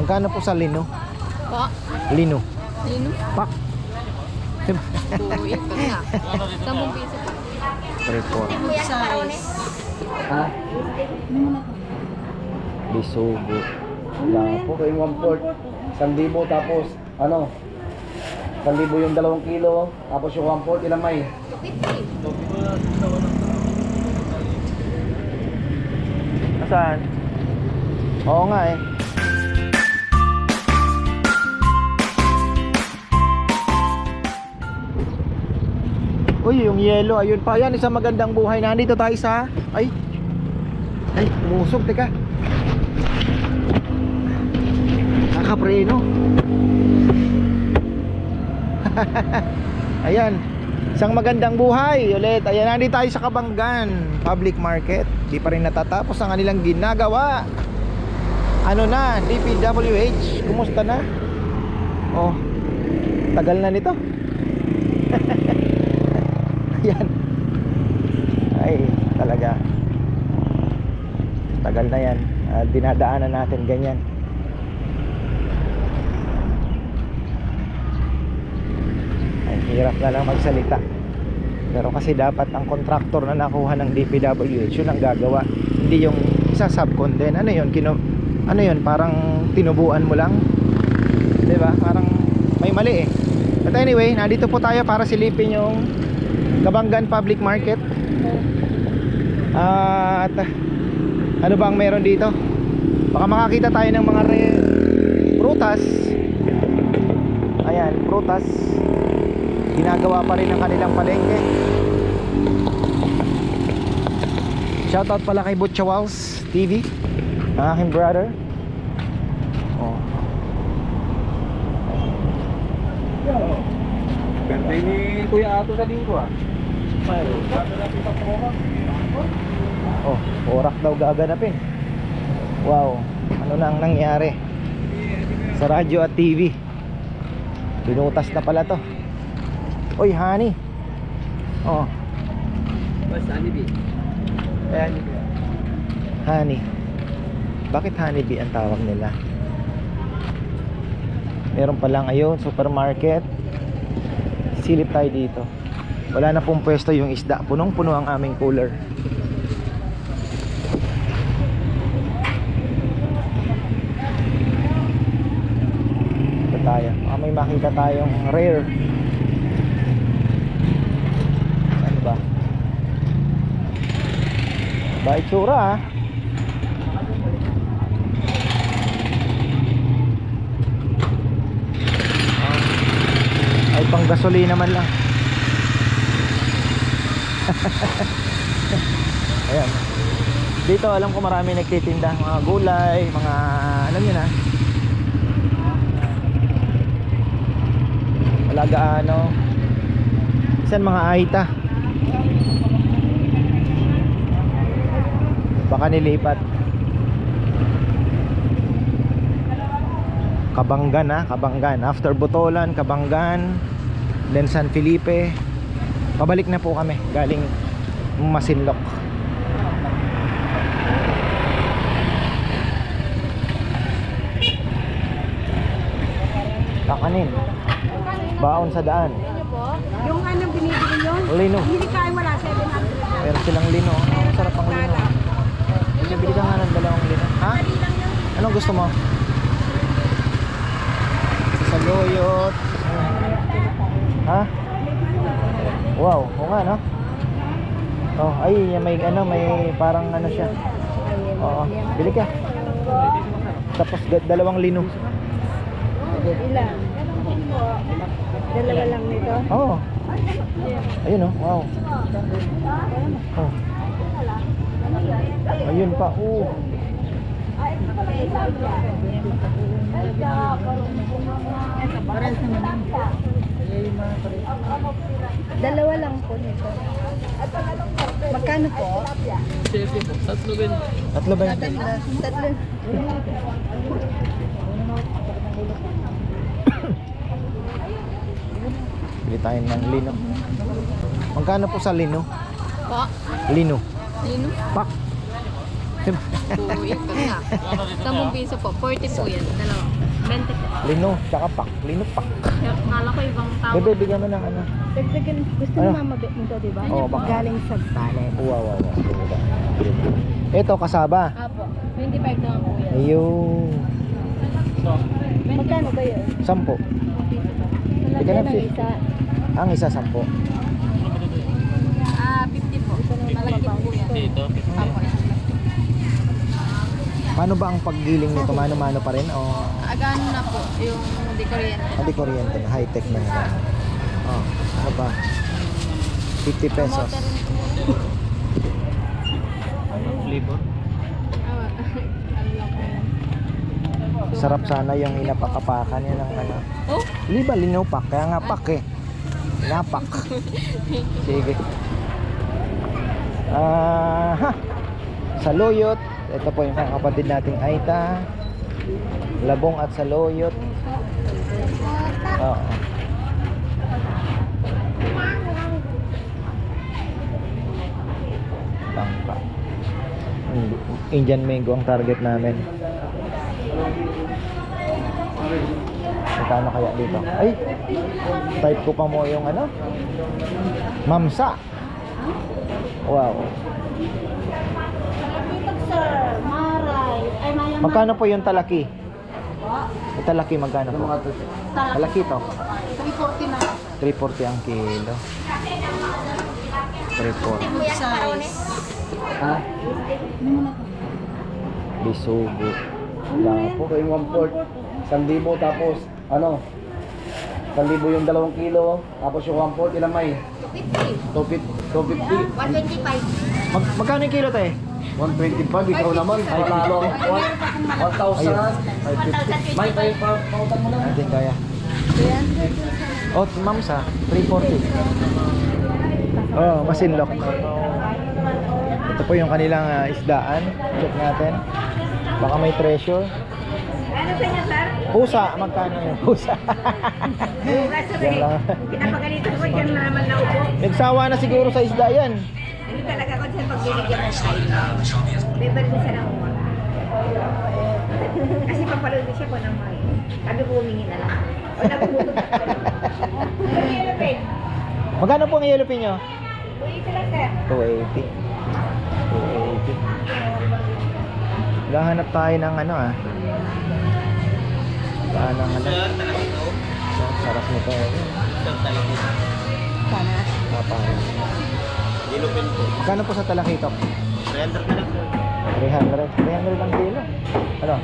Magkano po sa lino? Po? Lino. Lino? Pak. Buwi ka na. 10 piso pa. 3-4. Size. Ha? Bisugo. Wala po kayong 1/4. 1,000 tapos ano? 1,000 yung 2 kilo. Tapos yung 1/4 ilang may? 250. Nasaan? Oo nga eh. Uy, yung yellow, ayun pa. Yan, isang magandang buhay. Nandito tayo sa... Ay, umusog, teka. Kakapreno. Ayan, isang magandang buhay ulit. Ayan, nandito tayo sa Kabanggan Public Market. Di pa rin natatapos ang kanilang ginagawa. Ano na, DPWH, kumusta na? Oh, tagal na nito. Ayan. Ay, talaga tagal na yan. Dinadaanan natin ganyan. Ay, hirap na lang magsalita. Pero kasi dapat ang kontraktor na nakuha ng DPWH yun ang gagawa. Hindi yung isa subcon din. Ano yun? Ano yun? Parang tinubuan mo lang. Diba? Parang may mali eh. But anyway, nandito po tayo para silipin yung Kabanggan Public Market. At ano bang meron dito? Baka makakita tayo ng mga prutas. Ayan, prutas. Ginagawa pa rin ang kanilang palengke. Shoutout pala kay Butchawals TV, ang aking brother. Oh. Ganda ni Kuya Ato sa linggo ah. Oh, orak daw gaganapin. Wow, ano na ang nangyari sa radyo at TV? Binutas na pala to. Oy, honey. Oh, Basta honeybee. ayan. Honey. Bakit honeybee ang tawag nila? Meron pa lang ayun, supermarket. Silip tayo dito. Wala na pong pwesto yung isda. Punong-puno ang aming cooler. Ito tayo. May makita tayong rare. Ano ba? Ba itsura ah. Ay pang gasolina naman lang. Ayan. Dito alam ko marami nagtitinda, mga gulay, mga alam niyo na. Wala gaano. Isan mga aita. Baka nilipat. Kabanggan ha, Kabanggan. After Botolan, Kabanggan, then San Felipe. Pabalik na po kami galing Masinloc. Kakanin. Baon sa daan. Yung anong binibili nyo? Lino. Hindi kayo wala 700. Meron silang lino. Ang sarap ang lino. Bili ka nga ng 2 lino. Ha? Anong gusto mo? Saluyot. Ha? Wow, oo nga no? Oh, ay may ano, may parang ano siya. Oo, bili ka. Tapos 2 lino. Ilan? Dalawa lang nito? Oo. Ayun oh, wow. Oh. Ayun pa, oh. Dalawa lang po nito. Magkano po? Sige po, 3.20. 3.20. Tatlo. Bili tayo ng lino. Magkano po sa lino? Po? Lino. Lino? Pak. Buwi ka na. 10 piso po. 40 po yan. Dalawa. 20 po. Lino, tsaka pak. Lino pak. Kala ko ibang tao. Bebe, bigyan mo ng ano. Dagdagan, gusto Ano? ni Mama Bet nito, di ba? Oo, baka. Galing sa Balen. Wow. Ito, kasaba. Apo, 25 na po yan. Ayun. Magkano ba yun? 10. Malaki Ika na, ng sis. isa. Ang isa 10. 50 po. Ito na malaki po yan. Dito? Apo. Paano ba ang paggiling nito? Mano-mano pa rin? O Agano na po, yung dekoryente. hindi kuryente na? High-tech na yan. Oh, ano ba? 50 pesos. Flavor? Ano lang po yan. Sarap sana yung inapakapakan yan ng ano. Oh? Liba, linupak. Kaya nga pak eh. Napak. Sige. Saluyot. Ito po yung mga kapatid nating Aita. Labong at saluyot. Oo. Langka. Indian mango ang target namin. Magkano kaya dito? Ay! Type ko pa mo yung ano? Mamsa! Wow! Sir, Maray. Ay, Maya Magkano po yung talaki? Yung talaki magkano po? Talaki to? 340 na. 340 ang kilo. 340. Size. Ha? Bisugo. Wala po. Ito yung 1/4. 1,000 tapos ano? 1,000 yung 2 kilo. Tapos yung 1/4 ilang may? 250. 125. Magkano yung kilo tayo? 125. Ikaw naman. Panalo. 1,000. 550. May tayo pa. Pautan mo na. Natin kaya. Oh, mamsa. 340. Oh, masinlok. Ito po yung kanilang isdaan. Check natin. Baka may treasure. Ano sa inyo, sir? Pusa, magkano yung pusa? Yan lang. Pinapagalito ko dyan naman na upo. Nagsawa na siguro sa isda yan. Hindi talaga ko dyan pag binigyan mo tayo. Bebalik mo siya ng umara. Kasi papalunod siya po ng mga. Sabi ko humingi na lang. O nabumutot ako. Ano yung yellow Magkano po ang yellow pin nyo? Ito lang, sir. 280. 280. Lahanap tayo ng ano Saan ang ano? Sarap nito. Sana. Kapal. Dilupin po. Magkano po sa talakitok? 300 na lang sir. 300 ang kilo. Ano?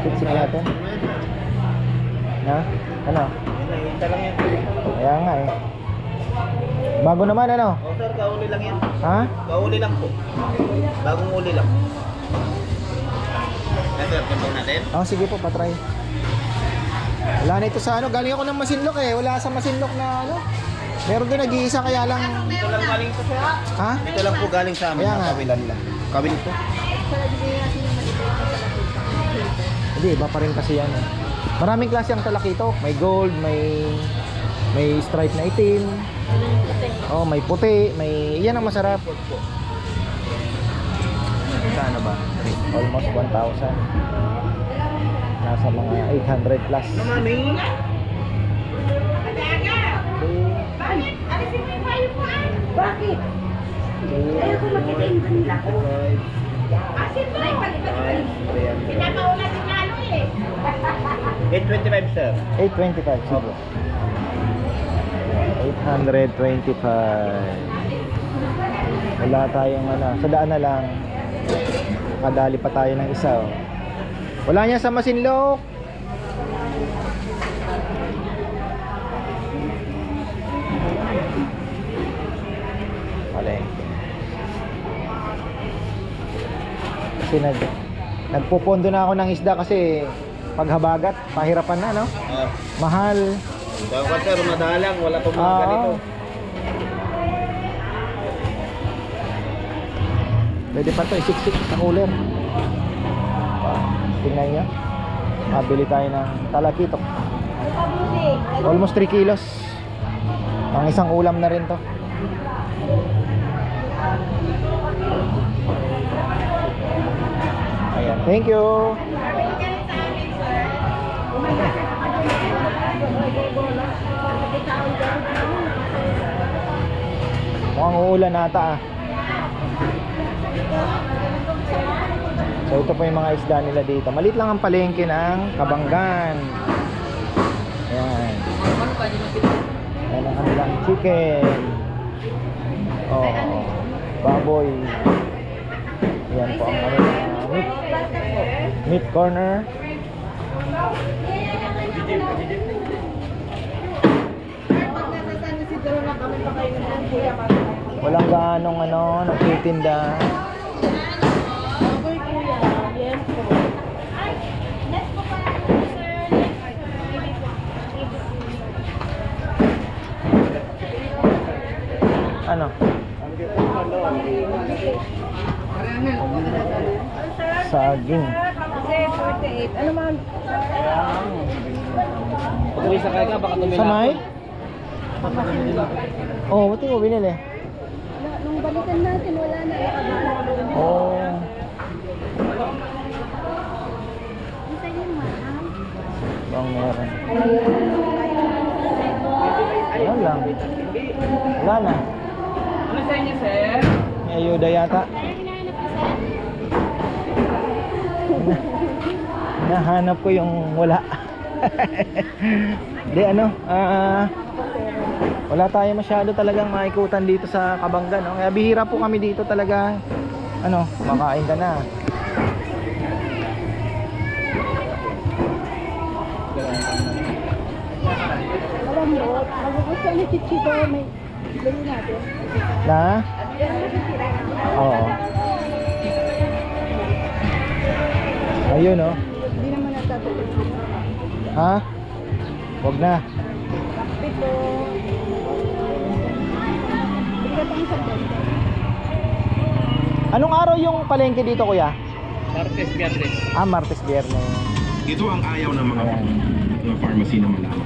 Sitsik natin. Na? Ano? Isa lang yan. Kaya nga eh. Bago naman ano? Oh sir, kauli lang yan. Ha? Kauli lang po. Bagong uli lang. Sir, timbang natin. Oh, sige po, patry. Wala na ito sa ano. Galing ako ng Masinlok eh. Wala sa Masinlok na ano. Meron doon nag-iisa kaya lang. Dito lang galing to sir. Ha? Dito lang po galing sa amin. Kaya nga. Kabilan lang. Kabilan to. Hindi, iba pa rin kasi yan. Maraming klase ang talakitok. May gold, may stripe na itim. Oh, may puti, may yan ang masarap. Kano ba? Almost 1,000. Nasa mga 800 plus. Mami. Bakit? Ayaw ko makita yung kanila ko. Pinakauna si Nalo eh. 825 sir. 825 siguro. 825. Wala tayong ano, sa daan na lang. Kadali pa tayo ng isa. Oh. Wala niya sa Masinlok. Palengke. Kasi nagpupondo na ako ng isda kasi paghabagat, pahirapan na, no? Mahal. Dapat sir, madalang. Wala pong mga ganito. Pwede pa ito, isiksik sa cooler. Tingnan nyo. Mabili tayo ng talakitok. Almost 3 kilos. Ang isang ulam na rin to. Ayan, thank you. Mukhang uulan ata ah. So ito po yung mga isda nila dito. Maliit lang ang palengke ng Kabanggan. Ayan. Ayan ang kanilang chicken. Oh, baboy. Ayan po ang kanilang meat corner. Walang gaanong nagtitinda. Ano? Saging. Ano man? Pag uwi sa kaya ka, baka tumila. Samay? Oh, buti mo binili. Nung balikan natin, wala na. Oh. Isa yung mahal. Bang meron. Wala lang. Wala na. Ano sa inyo, sir? May ayuda yata. Nahanap ko yung wala. Di wala tayo masyado talagang maikutan dito sa Kabanggan, no? Kaya bihira po kami dito talaga. Makain ka na. Malambot. Magugustuhan ni Chichito. May bili natin. Na? Oo. Ayun, no? Hindi naman natatutunan. Ha? Wag na. Pito. Bigat ang sabon. Anong araw yung palengke dito, kuya? Martes, Biyernes. Martes, Biyernes. Ito ang ayaw ng mga Ayan. pharmacy na malaman.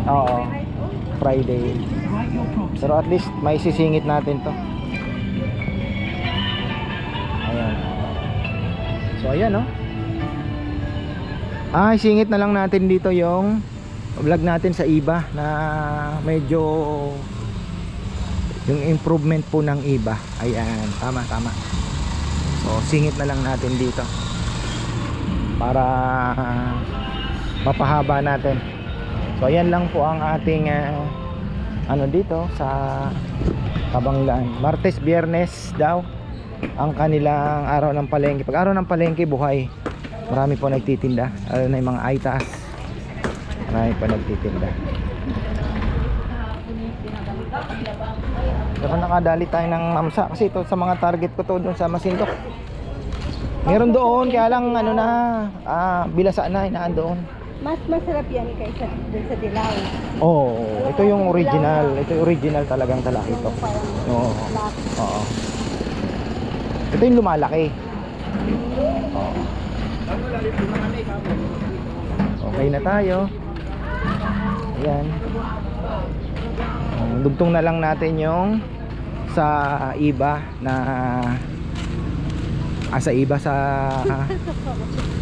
Oo. Friday. Pero at least may sisingit natin to. Ayan. So ayan, no? Singit na lang natin dito yung vlog natin sa iba na medyo yung improvement po ng iba. Ayan, tama. So singit na lang natin dito para mapahaba natin. So ayan lang po ang ating dito sa Kabanggan. Martes, Biyernes daw ang kanilang araw ng palengke. Pag araw ng palengke, buhay. Marami po nagtitinda. Lalo na yung mga aitas. Marami po nagtitinda. Pero nakadali tayo ng mamsa kasi ito sa mga target ko to doon sa Masinloc. Meron doon kaya lang bilasa na inaan doon. Mas masarap yan kaysa dun sa dilaw. Ito yung original. Ito yung original talagang talaki ito. Oo. Oo. Ito yung lumalaki. Oo. Okay na tayo. Ayan. Dugtong na lang natin yung sa iba na sa iba sa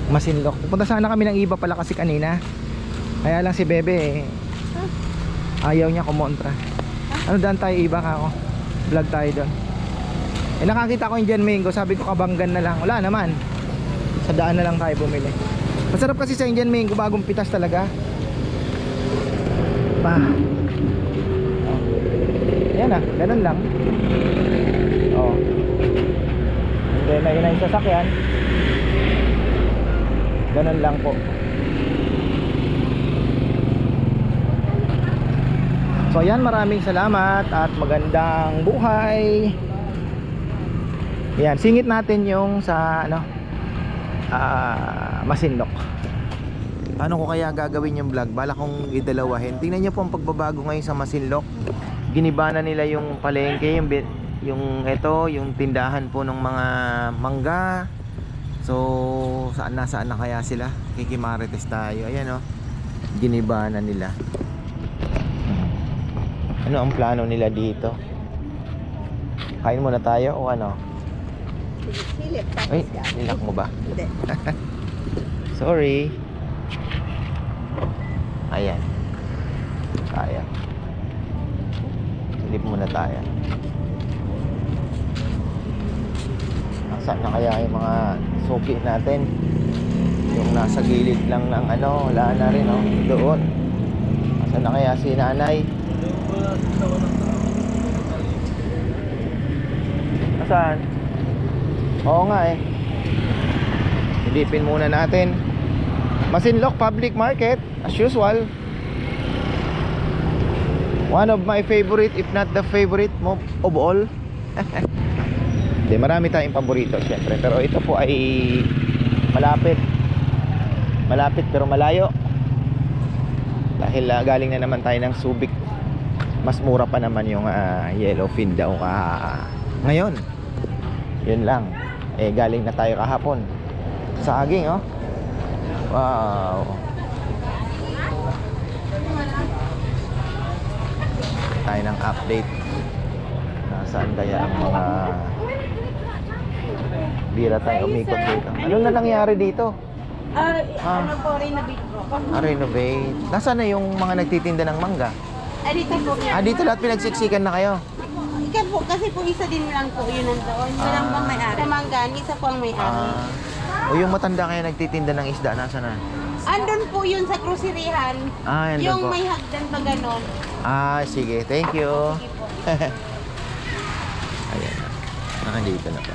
Masinloc. Pupunta sana kami ng iba pala kasi kanina. Kaya lang si Bebe ayaw niya kumontra. Daan tayo iba ka ako. Vlog tayo doon. Nakakita ko yung Jan Mingo. Sabi ko Kabanggan na lang. Wala naman. Sa daan na lang tayo bumili. Masarap kasi sa Indian Mango, bagong pitas talaga. Yan ganun lang. And then ayun na yung sasakyan. Ganun lang po. So ayan, maraming salamat at magandang buhay. Yan, singit natin yung sa Masinloc. Paano ko kaya gagawin yung vlog? Bala kong idalawahin. Tingnan niyo po ang pagbabago ngayon sa Masinloc. Giniba na nila yung palengke, yung tindahan po ng mga mangga. So saan na kaya sila? Kikimarites tayo. Ayan giniba na nila. Ano ang plano nila dito? Kain muna tayo o ano? Silip. Ay, nilak mo ba? Hindi. Sorry. Ayan. Sayang. Silip muna tayo. Nasaan na kaya yung mga suki natin? Yung nasa gilid lang ng ano, wala na rin, oh. Doon. Nasaan na kaya si nanay? Nasaan? Oo nga eh. Silipin muna natin. Masinloc Public Market, as usual. One of my favorite, if not the favorite mo of all. Hindi, marami tayong paborito syempre. Pero ito po ay malapit. Malapit pero malayo. Dahil galing na naman tayo ng Subic. Mas mura pa naman yung yellowfin daw ngayon. Yun lang. Eh galing na tayo kahapon. Saging, oh. Wow. Tayo ng update. Nasaan kaya ang mga bira tayo umikot dito. Ano na nangyari dito? Ano po, renovate po. Renovate. Nasaan na yung mga nagtitinda ng mangga? Dito po. Dito lahat pinagsiksikan na kayo. Ika po, kasi po isa din lang po yun nandoon. Walang bang may-ari. Sa Manggan, isa po ang may-ari. O yung matanda kaya nagtitinda ng isda, nasa na? Andun po yun sa kruserihan. Yan Yung po. may hagdan pa ganon. Sige. Thank you. Sige po. Ayan na. Nandito na pa.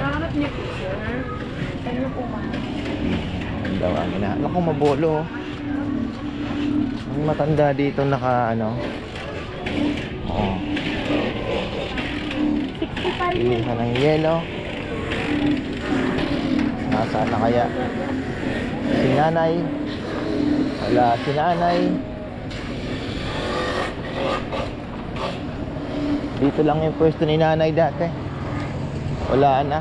Hanap niyo po, sir. Ano po man? Ang daw ang ina. Naku, mabolo. Ang matanda dito naka ano. Oo. 65 Pili ka ng yelo. Nasaan na kaya? Si nanay. Wala si nanay. Dito lang yung pwesto ni nanay dati. Wala na.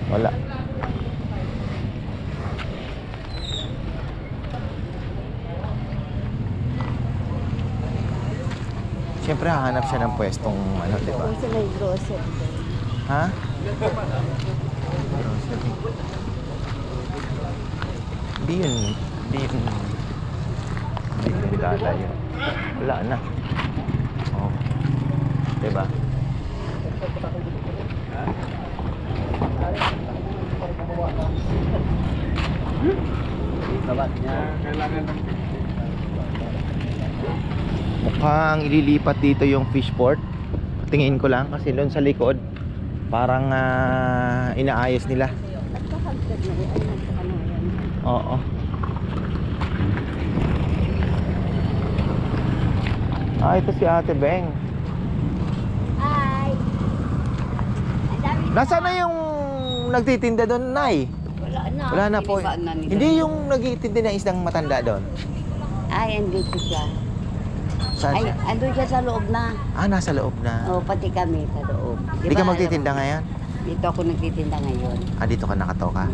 Wala. Siyempre hahanap siya ng pwestong ano, di ba? Sa may grocery. Ha? Hindi yun. Hindi yun lalayo. Wala na. Oh. Diba? Mukhang ililipat dito yung fishport. Tingin ko lang kasi doon sa likod parang inaayos nila. Oo. Ito si Ate Beng. Hi! Nasaan na yung nagtitinda doon, Nay? Wala na po. Hindi yung nagtitinda ng isdang matanda doon. Ay, andito siya. Saan Ay, siya? andun siya sa loob na. Nasa loob na. O, pati kami sa loob. Hindi ka magtitinda ngayon? Dito ako nagtitinda ngayon. Dito ka nakatoka?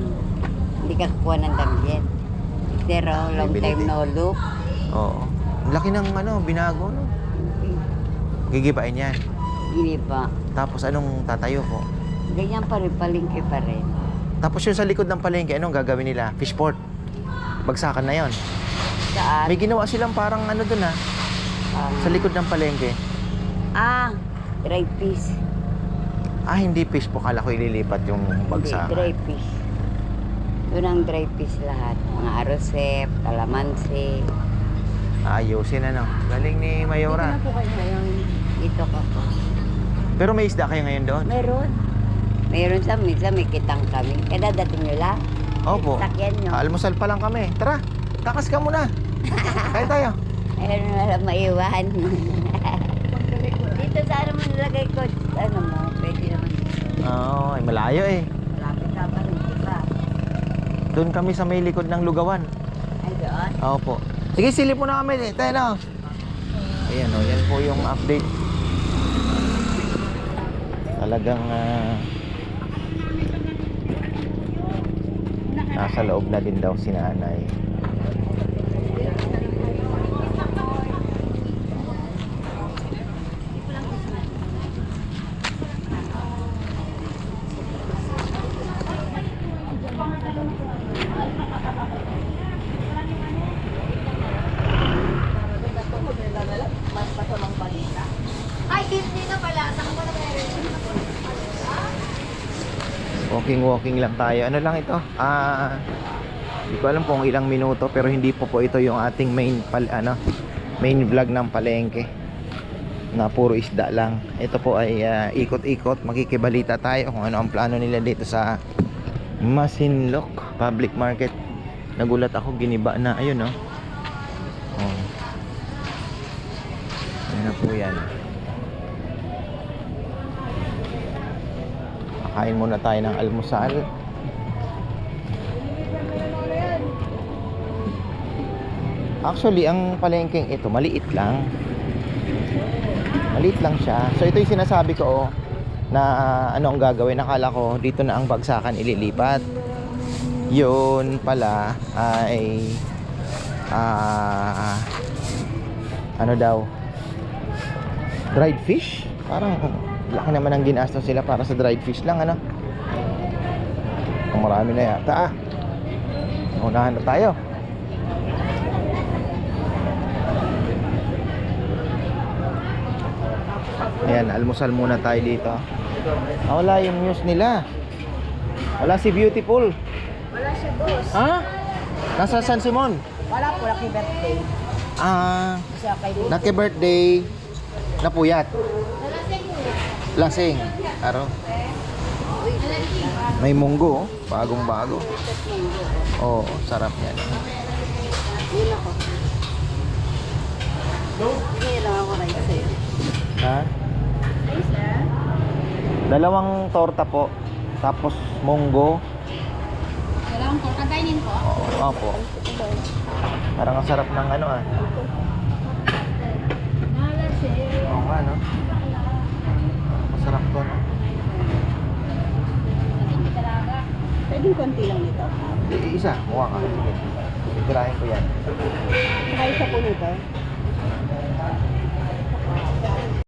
Hindi ka kukuha ng damit. Pero long Bili time din. no look. Oo. Ang laki ng binago, no? Gigibain yan. Hindi pa. Tapos anong tatayo po? Ganyan pa rin, palengke pa rin. Tapos yung sa likod ng palengke, anong gagawin nila? Fishport. Bagsakan na yon. Saan? May ginawa silang parang ano dun sa likod ng palengke. Dry fish. Hindi fish po. Kala ko ililipat yung Hindi, bagsakan. dry fish. Doon ang dry fish lahat. Mga arosep, kalamansi. Ayusin Galing ni Mayora. po kayo ngayon. Dito ka po. Pero may isda kayo ngayon doon? Meron. Meron sa minsan may kitang kami. Kaya dadating nyo lang. Opo. Sakyan nyo. Almusal pa lang kami. Tara, takas ka muna. Kaya tayo. Meron na lang maiwan. Dito sa ano mo nilagay ko. Ano mo, pwede naman. Ay malayo eh. Malapit ka pa rin, diba? Doon kami sa may likod ng lugawan. Ay, doon. Opo. Sige, silip mo na kami. Tayo na. Ayan yan po yung update. Talagang nasa loob na din daw si nanay. Walking lang tayo. Ano lang ito? Hindi ko alam kung ilang minuto, pero hindi po ito yung ating main vlog ng palengke na puro isda lang. Ito po ay ikot-ikot, makikibalita tayo kung ano ang plano nila dito sa Masinloc Public Market. Nagulat ako, giniba na. Ayun, no? Oh. Ayun na po yan. Kain muna tayo ng almusal. Actually, ang palengkeng ito, maliit lang. Maliit lang siya. So, ito yung sinasabi ko, na ano ang gagawin. Nakala ko, dito na ang bagsakan ililipat. Yun pala ay ano daw, dried fish. Parang laki naman ang ginastos sila para sa dried fish lang, ano. Kung marami na yata. Unahan na tayo. Ayan, almusal muna tayo dito. Wala yung news nila. Wala si Beautiful. Wala siya, boss. Ha? Nasa San Simon? Wala po, lucky birthday. Siya kay naki-birthday. Napuyat. Lasing. Aro. May munggo, bagong-bago. Oo, sarap yan. Yun ako. Hindi lang ako rice sa'yo. Ha? Dalawang torta po. Tapos munggo. Dalawang torta kainin po. Oo po. Parang ang sarap ng ano Oo nga, no? Masarap to, no? Pwedeng konti lang nito. Isa, mukha ka. Sige. Titirahin ko yan. Saka isa po nito.